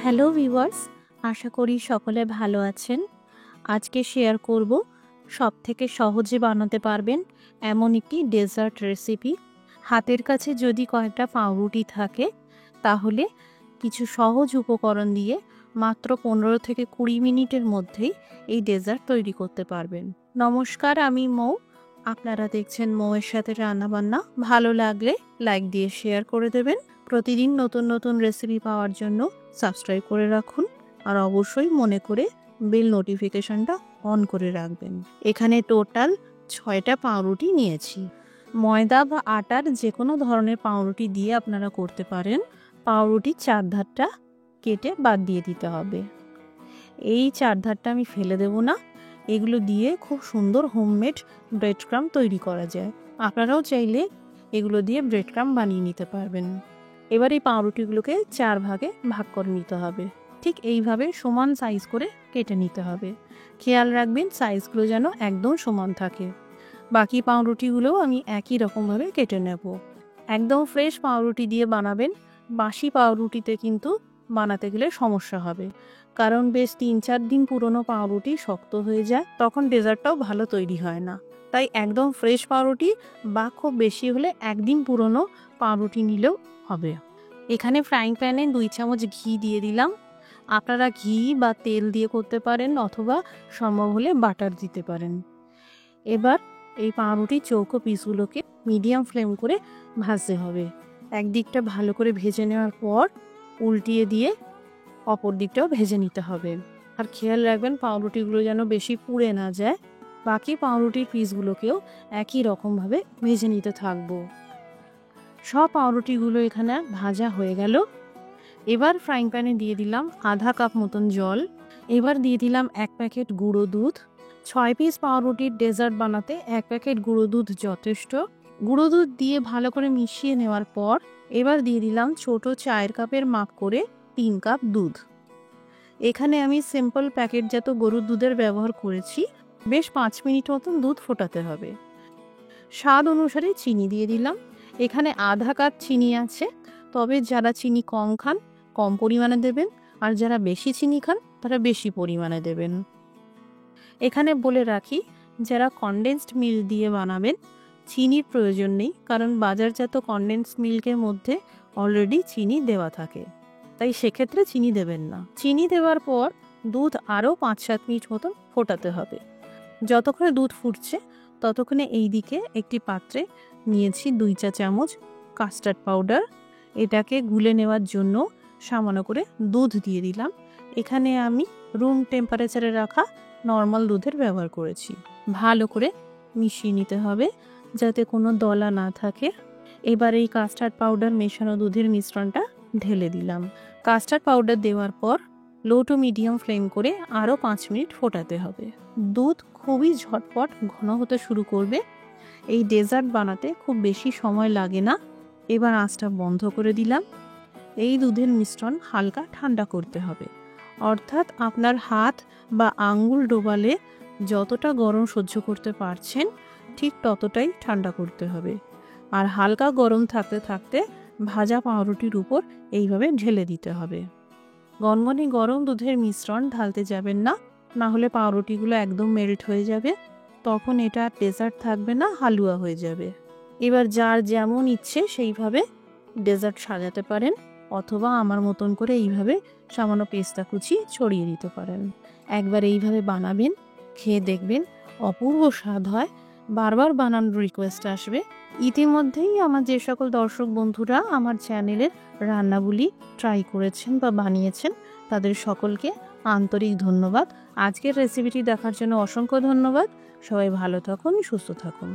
Hello viewers, আশা করি সকলে ভালো আছেন। আজকে শেয়ার করব সবথেকে সহজে বানাতে পারবেন এমন একটি ডেজার্ট রেসিপি। হাতের কাছে যদি কয়েকটা পাউরুটি থাকে তাহলে কিছু সহজ উপকরণ দিয়ে মাত্র 15 থেকে 20 মিনিটের মধ্যেই এই ডেজার্ট তৈরি করতে পারবেন। নমস্কার, আমি মৌ। আপনারা দেখছেন মৌয়ের সাথে রান্নাবান্না। ভালো লাগলে লাইক দিয়ে শেয়ার করে দেবেন। প্রতিদিন নতুন নতুন রেসিপি পাওয়ার জন্য সাবস্ক্রাইব করে রাখুন, আর অবশ্যই মনে করে বেল নোটিফিকেশনটা অন করে রাখবেন। এখানে টোটাল 6টা পাউরুটি নিয়েছি। ময়দা বা আটার যে কোনো ধরনের পাউরুটি দিয়ে আপনারা করতে পারেন। পাউরুটির চারধারটা কেটে বাদ দিয়ে দিতে হবে। এই চারধারটা আমি ফেলে দেব না। এগুলো দিয়ে খুব সুন্দর হোমমেড ব্রেড ক্রাম্ব তৈরি করা যায়। আপনারাও চাইলে এগুলো দিয়ে ব্রেড ক্রাম্ব বানিয়ে নিতে পারবেন। এবার এই পাউরুটিগুলোকে 4 ভাগে ভাগ করে নিতে হবে। ঠিক এইভাবে সমান সাইজ করে কেটে নিতে হবে। খেয়াল রাখবেন সাইজগুলো যেন একদম সমান থাকে। বাকি পাউরুটিগুলোও আমি একই রকমভাবে কেটে নেব। একদম ফ্রেশ পাউরুটি দিয়ে বানাবেন। বাসি পাউরুটিতে কিন্তু বানাতে গেলে সমস্যা হবে, কারণ বেশ 3-4 দিন পুরনো পাউরুটি শক্ত হয়ে যায়, তখন ডেজার্টটাও ভালো তৈরি হয় না। তাই একদম ফ্রেশ পাউরুটি বা খুব বেশি হলে 1 দিন পুরনো পাউরুটি নিলেও হবে। এখানে ফ্রাইং প্যানে 2 চামচ ঘি দিয়ে দিলাম। আপনারা ঘি বা তেল দিয়ে করতে পারেন, অথবা সম্ভব হলে বাটার দিতে পারেন। এবার এই পাউরুটির চৌকো পিসগুলোকে মিডিয়াম ফ্লেম করে ভাজতে হবে। একদিকটা ভালো করে ভেজে নেওয়ার পর উল্টিয়ে দিয়ে অপর দিকটাও ভেজে নিতে হবে। আর খেয়াল রাখবেন পাউরুটিগুলো যেন বেশি পুড়ে না যায়। বাকি পাউরুটির পিসগুলোকেও একই রকমভাবে ভেজে নিতে থাকবো। সব পাউরুটিগুলো এখানে ভাজা হয়ে গেল। এবার ফ্রাইং প্যানে দিয়ে দিলাম আধা কাপ মতন জল। এবার দিয়ে দিলাম 1 প্যাকেট গুঁড়ো দুধ। 6 পিস পাউরুটির ডেজার্ট বানাতে 1 প্যাকেট গুঁড়ো দুধ যথেষ্ট। গুঁড়ো দুধ দিয়ে ভালো করে মিশিয়ে নেওয়ার পর এবার দিয়ে দিলাম ছোট চায়ের কাপের মাপ করে 3 কাপ দুধ। এখানে আমি সিম্পল প্যাকেটজাত গরুর দুধের ব্যবহার করেছি। বেশ 5 মিনিট মতন দুধ ফোটাতে হবে। স্বাদ অনুসারে চিনি দিয়ে দিলাম। এখানে আধা কাপ চিনি আছে, তবে যারা চিনি কম খান কম পরিমাণে দেবেন, আর যারা বেশি চিনি খান তারা বেশি পরিমাণে দেবেন। এখানে বলে রাখি, যারা কনডেন্সড মিল্ক দিয়ে বানাবেন চিনির প্রয়োজন নেই, কারণ বাজারজাত কনডেন্সড মিল্কের মধ্যে অলরেডি চিনি দেওয়া থাকে, তাই সেক্ষেত্রে চিনি দেবেন না। চিনি দেওয়ার পর দুধ আরও 5-7 মিনিট মতন ফোটাতে হবে। যতক্ষণে দুধ ফুটছে ততক্ষণে এই দিকে একটি পাত্রে নিয়েছি 2 চা চামচ কাস্টার্ড পাউডার। এটাকে গুলে নেওয়ার জন্য সামান্য করে দুধ দিয়ে দিলাম। এখানে আমি রুম টেম্পারেচারে রাখা নর্মাল দুধের ব্যবহার করেছি। ভালো করে মিশিয়ে নিতে হবে যাতে কোনো দলা না থাকে। এবার এই কাস্টার্ড পাউডার মেশানো দুধের মিশ্রণটা ঢেলে দিলাম। কাস্টার্ড পাউডার দেওয়ার পর লো টু মিডিয়াম ফ্লেম করে আরও 5 মিনিট ফোটাতে হবে। দুধ খুবই ঝটপট ঘন হতে শুরু করবে। এই ডেজার্ট বানাতে খুব বেশি সময় লাগে না। এবার আঁচটা বন্ধ করে দিলাম। এই দুধের মিশ্রণ হালকা ঠান্ডা করতে হবে, অর্থাৎ আপনার হাত বা আঙ্গুল ডোবালে যতটা গরম সহ্য করতে পারছেন ঠিক ততটাই ঠান্ডা করতে হবে। আর হালকা গরম থাকতে থাকতে ভাজা পাউরুটির উপর এইভাবে ঢেলে দিতে হবে। গনগনে গরম দুধের মিশ্রণ ঢালতে যাবেন না, না হলে পাউরুটিগুলো একদম মেল্ট হয়ে যাবে। তখন এটা ডেজার্ট থাকবে না, হালুয়া হয়ে যাবে। এবার যার যেমন ইচ্ছে সেইভাবে ডেজার্ট সাজাতে পারেন, অথবা আমার মতন করে এইভাবে সামান্য পেস্তা কুচি ছড়িয়ে দিতে পারেন। একবার এইভাবে বানাবেন, খেয়ে দেখবেন অপূর্ব স্বাদ হয়। বারবার বানানোর রিকোয়েস্ট আসবে। ইতিমধ্যেই আমার যে সকল দর্শক বন্ধুরা আমার চ্যানেলের রান্নাগুলি ট্রাই করেছেন বা বানিয়েছেন তাদের সকলকে আন্তরিক ধন্যবাদ। আজকের রেসিপিটি দেখার জন্য অসংখ্য ধন্যবাদ। সবাই ভালো থাকুন, সুস্থ থাকুন।